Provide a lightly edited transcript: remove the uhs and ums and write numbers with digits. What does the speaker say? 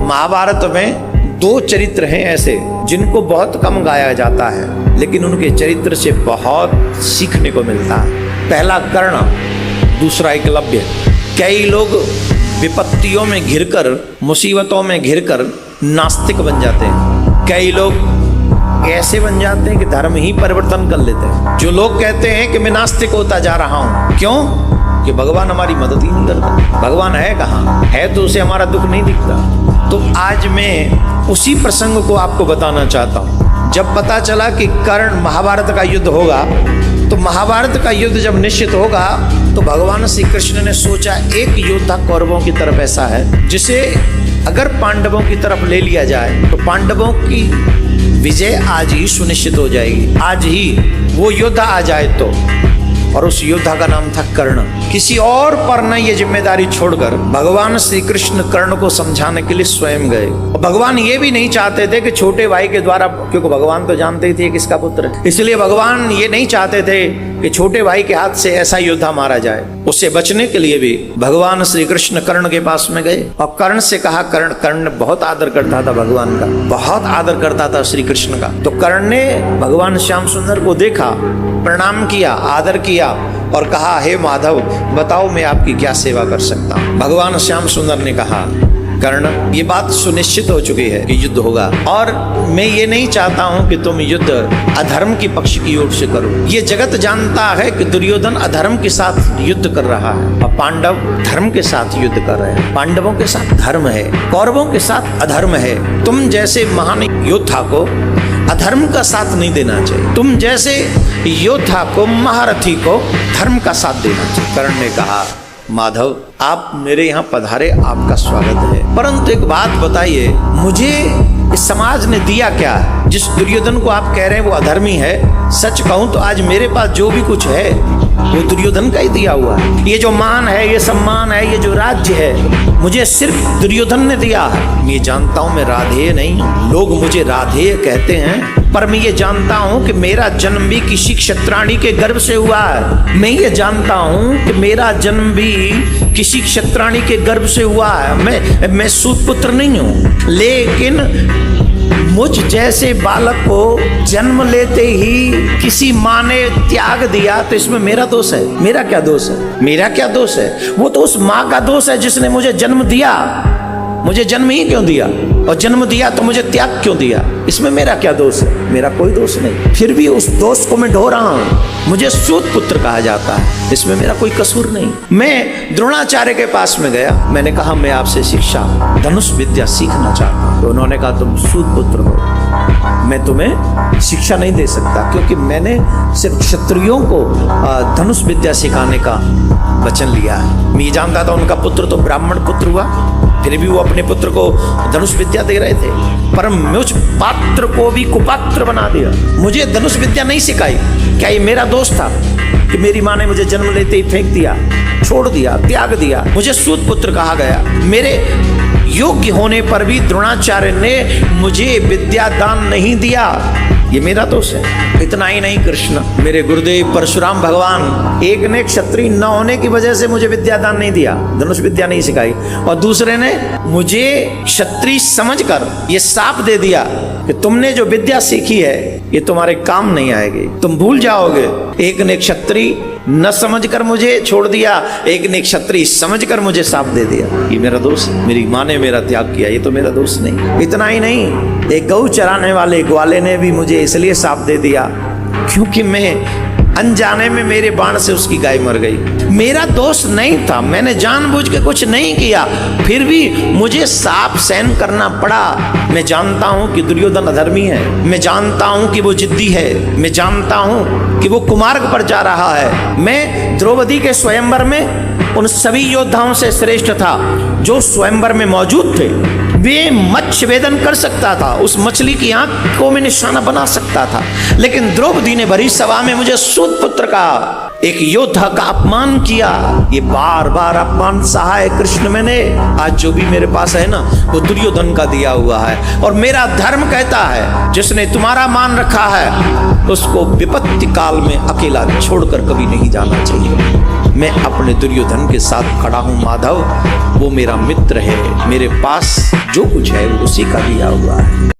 महाभारत में दो चरित्र हैं ऐसे जिनको बहुत कम गाया जाता है, लेकिन उनके चरित्र से बहुत सीखने को मिलता है। पहला कर्ण, दूसरा एकलव्य। कई लोग विपत्तियों में घिरकर, मुसीबतों में घिरकर नास्तिक बन जाते हैं। कई लोग ऐसे बन जाते हैं कि धर्म ही परिवर्तन कर लेते हैं। जो लोग कहते हैं कि मैं नास्तिक होता जा रहा हूं, क्यों? कि भगवान हमारी मदद ही नहीं करता। भगवान है कहाँ? है तो उसे हमारा दुख नहीं दिखता। तो आज मैं उसी प्रसंग को आपको बताना चाहता हूँ। जब पता चला कि कर्ण, महाभारत का युद्ध होगा, तो महाभारत का युद्ध जब निश्चित होगा तो भगवान श्री कृष्ण ने सोचा एक योद्धा कौरवों की तरफ ऐसा है जिसे अगर पांडवों की तरफ ले लिया जाए तो पांडवों की विजय आज ही सुनिश्चित हो जाएगी। आज ही वो योद्धा आ जाए तो। और उस योद्धा का नाम था कर्ण। किसी और पर न ये जिम्मेदारी छोड़कर भगवान श्री कृष्ण कर्ण को समझाने के लिए स्वयं गए। भगवान ये भी नहीं चाहते थे कि छोटे भाई के द्वारा, क्योंकि भगवान तो जानते ही थे किसका पुत्र है, इसलिए भगवान ये नहीं चाहते थे कि छोटे भाई के हाथ से ऐसा योद्धा मारा जाए। उससे बचने के लिए भी भगवान श्री कृष्ण कर्ण के पास में गए और कर्ण से कहा, कर्ण बहुत आदर करता था भगवान का, बहुत आदर करता था श्री कृष्ण का। तो कर्ण ने भगवान श्याम सुंदर को देखा, प्रणाम किया, आदर किया और कहा, हे माधव बताओ मैं आपकी क्या सेवा कर सकता हूँ। भगवान श्याम सुंदर ने कहा, कर्ण ये बात सुनिश्चित हो चुकी है कि युद्ध होगा और मैं ये नहीं चाहता हूं कि तुम युद्ध अधर्म की पक्ष की ओर से करो। ये जगत जानता है कि दुर्योधन अधर्म के साथ युद्ध कर रहा है और पांडव धर्म के साथ युद्ध कर रहे हैं। पांडवों के साथ धर्म है, कौरवों के साथ अधर्म है। तुम जैसे महान योद्धा को अधर्म का साथ नहीं देना चाहिए। तुम जैसे योद्धा को, महारथी को धर्म का साथ देना चाहिए। कर्ण ने कहा, माधव आप मेरे यहाँ पधारे, आपका स्वागत है, परंतु एक बात बताइए, मुझे इस समाज ने दिया क्या? जिस दुर्योधन को आप कह रहे हैं वो अधर्मी है, सच कहूं तो आज मेरे पास जो भी कुछ है वो दुर्योधन का ही दिया हुआ है। ये जो मान है, ये सम्मान है, ये जो राज्य है, मुझे सिर्फ दुर्योधन ने दिया है। मैं जानता हूं मैं राधेय नहीं हूं। लोग मुझे राधेय कहते हैं, पर मैं ये जानता हूं कि मेरा जन्म भी किसी क्षत्राणी के गर्भ से हुआ है। मैं ये जानता हूं कि मेरा जन्म भी किसी क्षत्राणी के गर्भ से हुआ है। मैं सूत पुत्र नहीं हूं, लेकिन मुझ जैसे बालक को जन्म लेते ही किसी माँ ने त्याग दिया तो इसमें मेरा दोष है? मेरा क्या दोष है? मेरा क्या दोष है? वो तो उस माँ का दोष है जिसने मुझे जन्म दिया। मुझे जन्म ही क्यों दिया? और जन्म दिया तो मुझे त्याग क्यों दिया? इसमें मेरा क्या दोष है? मेरा कोई दोष नहीं। फिर भी उस दोष को मैं ढो रहा हूं। मुझे सूत पुत्र कहा जाता है, इसमें मेरा कोई कसूर नहीं। मैं द्रोणाचार्य के पास में गया, मैंने कहा मैं आपसे शिक्षा, धनुष विद्या सीखना चाहता हूं। तो उन्होंने कहा तुम सूत पुत्र हो, मैं तुम्हें शिक्षा नहीं दे सकता, क्योंकि मैंने सिर्फ क्षत्रियों को धनुष विद्या सिखाने का वचन लिया है। मैं जानता था उनका पुत्र तो ब्राह्मण पुत्र हुआ, फिर भी वो अपने पुत्र को धनुष विद्या दे रहे थे, पर मुझ पात्र को भी कुपात्र बना दिया। मुझे धनुष विद्या नहीं सिखाई। क्या ये मेरा दोष था कि मेरी माँ ने मुझे जन्म लेते ही फेंक दिया, छोड़ दिया, त्याग दिया? मुझे सूत पुत्र कहा गया। मेरे योग्य होने पर भी द्रोणाचार्य ने मुझे विद्या दान नहीं दिया, ये मेरा दोष है। इतना ही नहीं, कृष्ण मेरे गुरुदेव परशुराम भगवान, एक ने क्षत्रिय न होने की वजह से मुझे विद्या दान नहीं दिया, धनुष विद्या नहीं सिखाई, और दूसरे ने मुझे क्षत्रिय समझकर ये शाप दे दिया कि तुमने जो विद्या सीखी है ये तुम्हारे काम नहीं आएगी, तुम भूल जाओगे। एक ने क्षत्रिय न समझकर मुझे छोड़ दिया, एक ने क्षत्रिय समझकर मुझे शाप दे दिया, ये मेरा दोष है। मेरी माँ ने मेरा त्याग किया, ये तो मेरा दोष नहीं। इतना ही नहीं, एक गऊ चराने वाले ग्वाले ने भी मुझे इसलिए शाप दे दिया क्योंकि मैं अनजाने में मेरे बाण से उसकी गाय मर गई। मेरा दोष नहीं था, मैंने जानबूझ के कुछ नहीं किया, फिर भी मुझे शाप सहन करना पड़ा। मैं जानता हूं कि दुर्योधन अधर्मी है, मैं जानता हूं कि वो जिद्दी है, मैं जानता हूं कि वो कुमार्ग पर जा रहा है। मैं द्रौपदी के स्वयंवर में उन सभी योद्धाओं से श्रेष्ठ था जो स्वयंवर में मौजूद थे। वे मत्स्य वेदन कर सकता था, उस मछली की आंख को मैं निशाना बना सकता था, लेकिन द्रौपदी ने भरी सभा में मुझे सूत पुत्र कहा। एक योद्धा का अपमान किया, ये बार बार अपमान सहा है कृष्ण मैंने। आज जो भी मेरे पास है ना वो दुर्योधन का दिया हुआ है, और मेरा धर्म कहता है जिसने तुम्हारा मान रखा है उसको विपत्ति काल में अकेला छोड़कर कभी नहीं जाना चाहिए। मैं अपने दुर्योधन के साथ खड़ा हूं माधव, वो मेरा मित्र है, मेरे पास जो कुछ है वो उसी का दिया हुआ है।